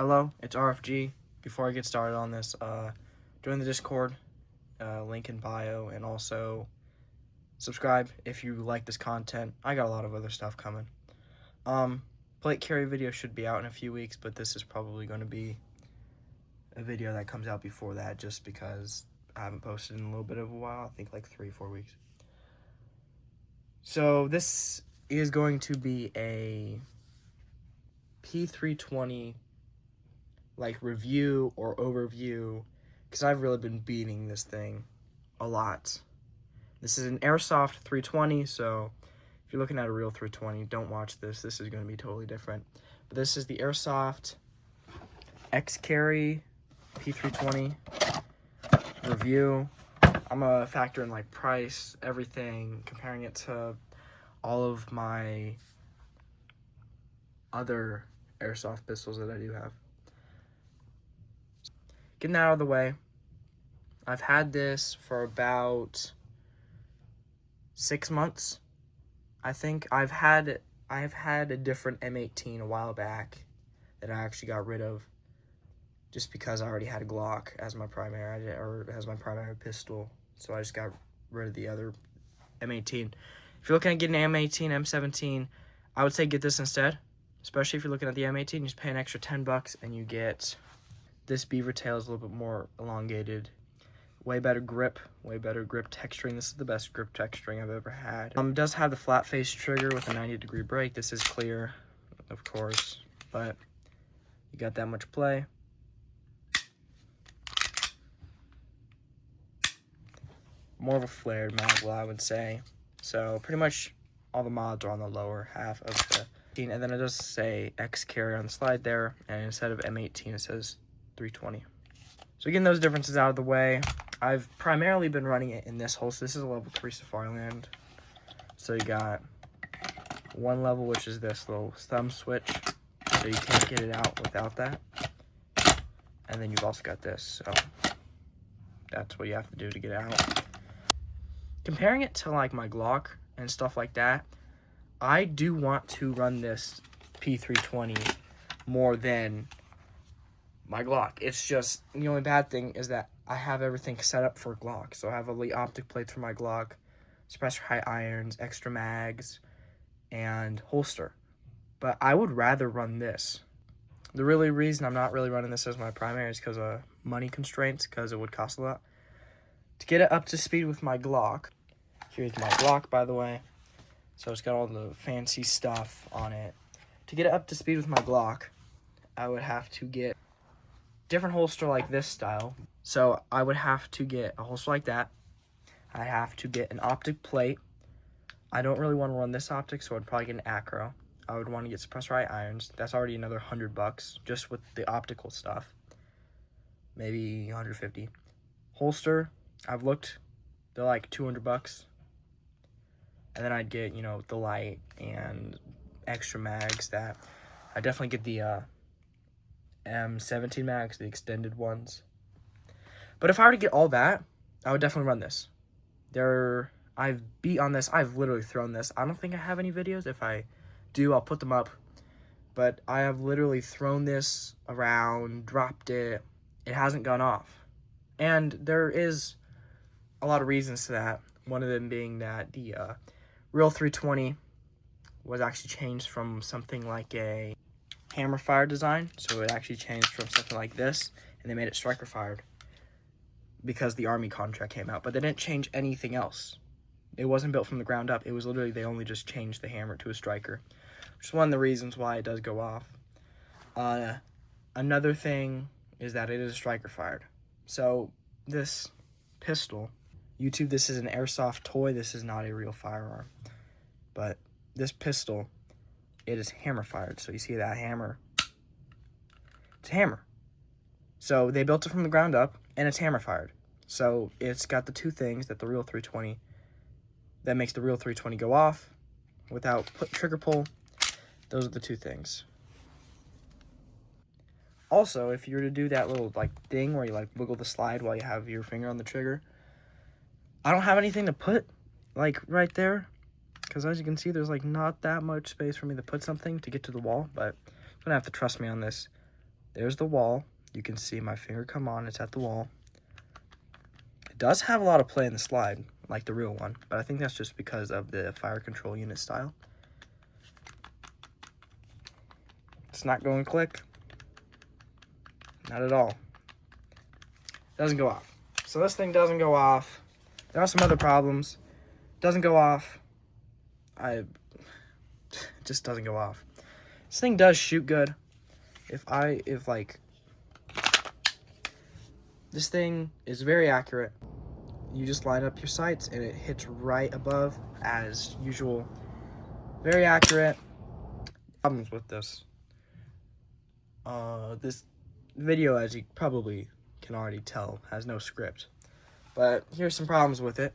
Hello, it's RFG. Before I get started on this, join the Discord, link in bio, and also subscribe if you like this content. I got a lot of other stuff coming. Plate carry video should be out in a few weeks, but this is probably going to be a video that comes out before that just because I haven't posted in a little bit of a while. I think like 3-4 weeks. So this is going to be a P320 like review or overview because I've really been beating this thing a lot. This is an Airsoft 320, so if you're looking at a real 320, don't watch this. This is going to be totally different. But this is the Airsoft Xcarry P320 review. I'm going to factor in like price, everything, comparing it to all of my other Airsoft pistols that I do have. Getting that out of the way, I've had this for about 6 months. I think I've had a different M18 a while back that I actually got rid of just because I already had a Glock as my primary pistol. So I just got rid of the other M18. If you're looking at getting an M18, M17, I would say get this instead. Especially if you're looking at the M18, you just pay an extra $10 and you get this beaver tail is a little bit more elongated. Way better grip texturing. This is the best grip texturing I've ever had. It does have the flat face trigger with a 90-degree break. This is clear, of course, but you got that much play. More of a flared mag, I would say. So pretty much all the mods are on the lower half of the 18, and then it does say Xcarry on the slide there, and instead of M18 it says 320. So getting those differences out of the way, I've primarily been running it in this holster. This is a level 3 Safariland. So you got one level, which is this little thumb switch, so you can't get it out without that. And then you've also got this, so that's what you have to do to get it out. Comparing it to like my Glock and stuff like that, I do want to run this P320 more than my Glock. It's just, the only bad thing is that I have everything set up for Glock. So I have elite optic plates for my Glock, suppressor high irons, extra mags, and holster. But I would rather run this. The really reason I'm not really running this as my primary is because of money constraints, because it would cost a lot. To get it up to speed with my Glock, here's my Glock, by the way. So it's got all the fancy stuff on it. To get it up to speed with my Glock, I would have to get different holster like this style. So I would have to get a holster like that. I have to get an optic plate. I don't really want to run this optic, so I'd probably get an acro. I would want to get suppressor high irons. That's already another $100 just with the optical stuff. Maybe 150. Holster, I've looked, they're like $200. And then I'd get, the light and extra mags that I definitely get the M17 mags, the extended ones. But if I were to get all that, I would definitely run this. I've beat on this. I've literally thrown this. I don't think I have any videos. If I do, I'll put them up. But I have literally thrown this around, dropped it. It hasn't gone off. And there is a lot of reasons to that. One of them being that the real 320 was actually changed from something like a hammer fire design. So it actually changed from something like this, and they made it striker fired because the Army contract came out. But they didn't change anything else. It wasn't built from the ground up. It was literally, they only just changed the hammer to a striker, which is one of the reasons why it does go off. Another thing is that it is striker fired. So this pistol, YouTube, this is an Airsoft toy. This is not a real firearm. But this pistol, it is hammer fired. So you see that hammer? It's a hammer. So they built it from the ground up, and it's hammer fired. So it's got the two things that the real 320, that makes the real 320 go off without trigger pull. Those are the two things. Also, if you were to do that little thing where you wiggle the slide while you have your finger on the trigger, I don't have anything to put right there, because as you can see, there's not that much space for me to put something to get to the wall. But you're gonna have to trust me on this. There's the wall. You can see my finger come on. It's at the wall. It does have a lot of play in the slide, like the real one, but I think that's just because of the fire control unit style. It's not going click. Not at all. Doesn't go off. So this thing doesn't go off. There are some other problems. Doesn't go off. It just doesn't go off. This thing does shoot good. This thing is very accurate. You just line up your sights and it hits right above as usual. Very accurate. Problems with this. This video, as you probably can already tell, has no script. But here's some problems with it.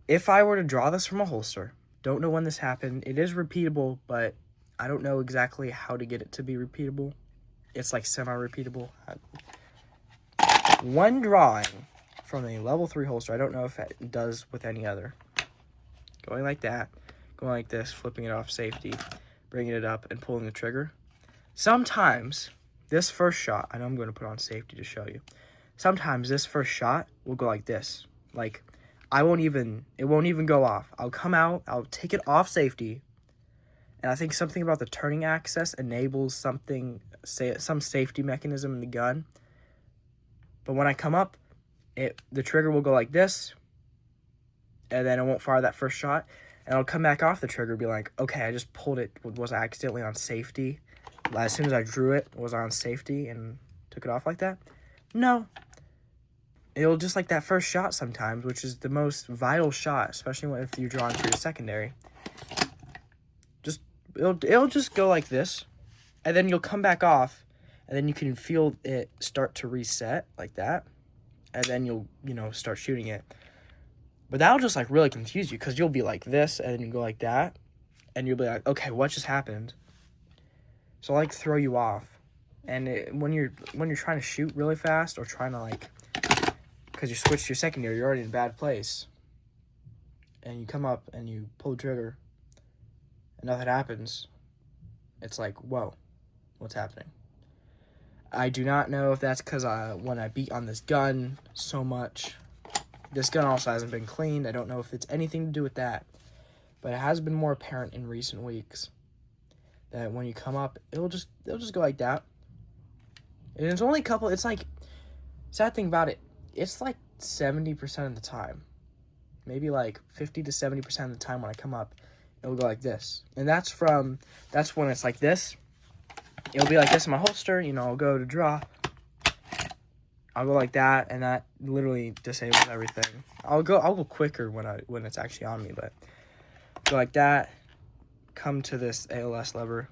If I were to draw this from a holster, don't know when this happened. It is repeatable, but I don't know exactly how to get it to be repeatable. It's like semi-repeatable. When drawing from a level 3 holster, I don't know if it does with any other. Going like that, going like this, flipping it off safety, bringing it up, and pulling the trigger. Sometimes this first shot, I know I'm going to put on safety to show you. Sometimes this first shot will go like this. Like, it won't even go off. I'll come out, I'll take it off safety, and I think something about the turning axis enables something, some safety mechanism in the gun. But when I come up, the trigger will go like this, and then it won't fire that first shot, and I'll come back off the trigger and be like, okay, I just pulled it. Was I accidentally on safety? As soon as I drew it, was I on safety and took it off like that? No. It'll just like that first shot sometimes, which is the most vital shot, especially if you're drawing for your secondary. It'll just go like this, and then you'll come back off, and then you can feel it start to reset like that, and then you'll, start shooting it. But that'll just like really confuse you, because you'll be like this, and then you go like that, and you'll be like, okay, what just happened? So like throw you off. And when you're trying to shoot really fast, or trying to because you switched your secondary, you're already in a bad place, and you come up and you pull the trigger and nothing happens, it's like, whoa, what's happening? I do not know if that's because when I beat on this gun so much, this gun also hasn't been cleaned. I don't know if it's anything to do with that, but it has been more apparent in recent weeks that when you come up, it'll just go like that. And it's only a couple. It's like, sad thing about it, it's like 70% of the time, maybe like 50 to 70% of the time when I come up, it'll go like this. And that's when it's like this. It'll be like this in my holster, I'll go to draw. I'll go like that, and that literally disables everything. I'll go quicker when it's actually on me, but go like that, come to this ALS lever.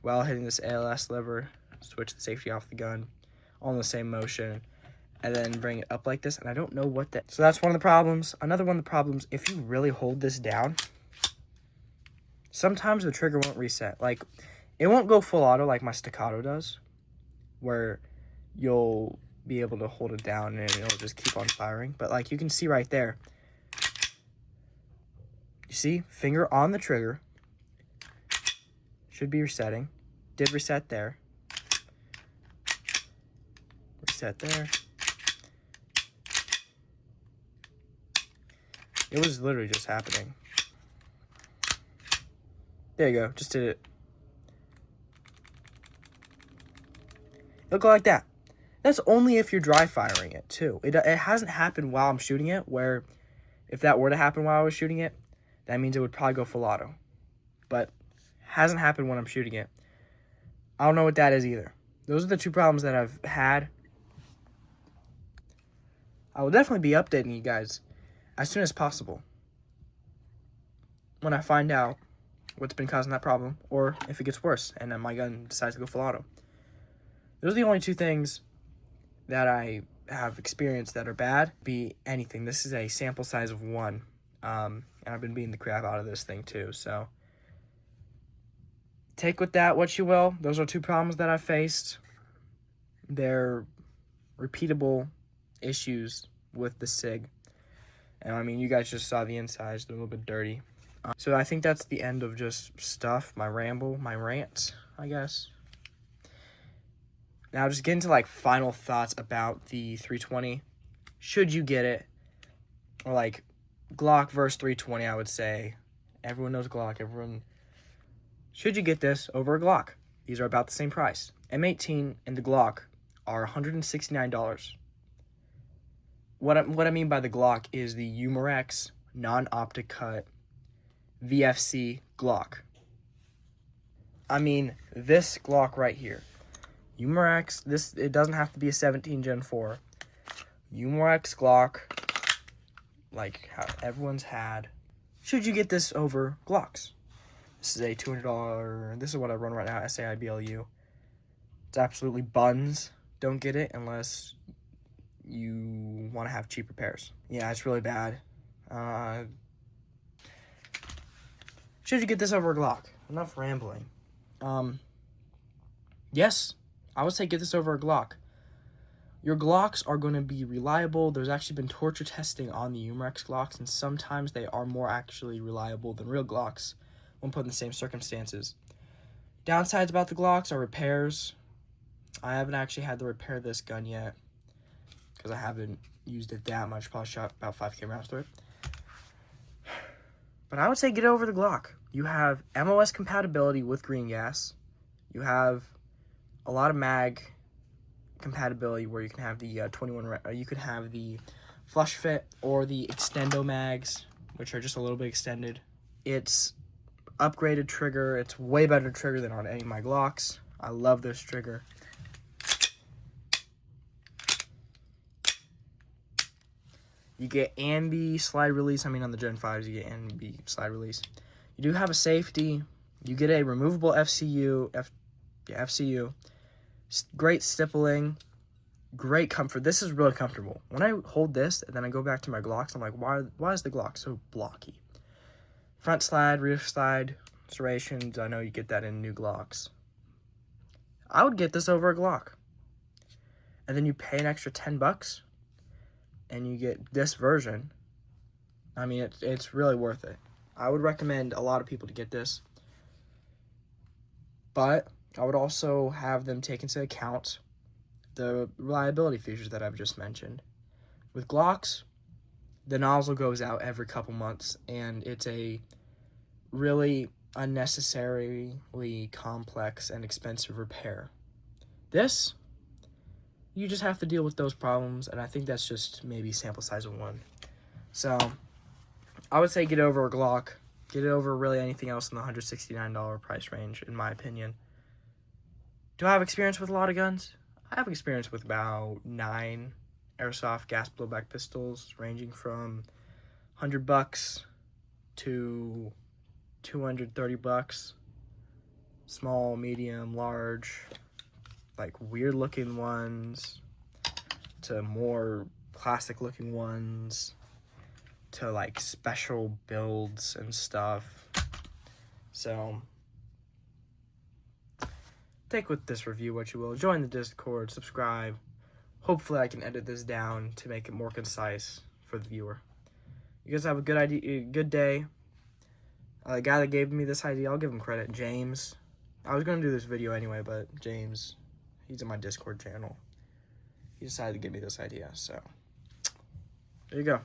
While hitting this ALS lever, switch the safety off the gun, all in the same motion, and then bring it up like this. And I don't know what that. So that's one of the problems. Another one of the problems, if you really hold this down, sometimes the trigger won't reset. Like, it won't go full auto like my staccato does, where you'll be able to hold it down and it'll just keep on firing. But like you can see right there, you see, finger on the trigger, should be resetting. Did reset there. Reset there. It was literally just happening. There you go, just did it. It'll go like that. That's only if you're dry firing it, too. It hasn't happened while I'm shooting it, where if that were to happen while I was shooting it, that means it would probably go full auto. But hasn't happened when I'm shooting it. I don't know what that is either. Those are the two problems that I've had. I will definitely be updating you guys as soon as possible when I find out what's been causing that problem, or if it gets worse and then my gun decides to go full auto. Those are the only two things that I have experienced that are bad. Be anything. This is a sample size of 1. And I've been beating the crap out of this thing too. So take with that what you will. Those are two problems that I faced. They're repeatable issues with the SIG. And I mean, you guys just saw the insides. They're a little bit dirty. So I think that's the end of just stuff. My ramble, my rant, I guess. Now, just getting to like final thoughts about the 320. Should you get it? Or like Glock versus 320, I would say. Everyone knows Glock. Should you get this over a Glock? These are about the same price. M18 and the Glock are $169. What I mean by the Glock is the Umarex non-optic cut VFC Glock. I mean, this Glock right here. Umarex, it doesn't have to be a 17 Gen 4. Umarex Glock, like how everyone's had. Should you get this over Glocks? This is a $200, this is what I run right now, SAIBLU. It's absolutely buns. Don't get it unless you want to have cheap repairs. Yeah, it's really bad. Should you get this over a Glock? Enough rambling. Yes, I would say get this over a Glock. Your Glocks are going to be reliable. There's actually been torture testing on the Umarex Glocks, and sometimes they are more actually reliable than real Glocks when put in the same circumstances. Downsides about the Glocks are repairs. I haven't actually had to repair this gun yet because I haven't used it that much. Probably shot about 5K rounds through it. But I would say get over the Glock. You have MOS compatibility with green gas. You have a lot of mag compatibility where you can have the 21. You could have the flush fit or the extendo mags, which are just a little bit extended. It's upgraded trigger. It's way better trigger than on any of my Glocks. I love this trigger. You get ambi slide release. I mean, on the Gen 5s, you get ambi slide release. You do have a safety. You get a removable FCU. FCU. Great stippling. Great comfort. This is really comfortable. When I hold this and then I go back to my Glocks, I'm like, why is the Glock so blocky? Front slide, rear slide, serrations. I know you get that in new Glocks. I would get this over a Glock. And then you pay an extra $10 and you get this version. I mean, it's really worth it. I would recommend a lot of people to get this. But I would also have them take into account the reliability features that I've just mentioned. With Glocks, the nozzle goes out every couple months, and it's a really unnecessarily complex and expensive repair. This, you just have to deal with those problems, and I think that's just maybe sample size of one. So I would say get over a Glock. Get it over really anything else in the $169 price range, in my opinion. Do I have experience with a lot of guns? I have experience with about 9 Airsoft gas blowback pistols, ranging from $100 to $230. Small, medium, large, like weird-looking ones, to more classic-looking ones, to like special builds and stuff. So take with this review what you will. Join the Discord, subscribe. Hopefully I can edit this down to make it more concise for the viewer. You guys have a good day. The guy that gave me this idea, I'll give him credit, James. I was going to do this video anyway, but James, he's in my Discord channel. He decided to give me this idea, so there you go.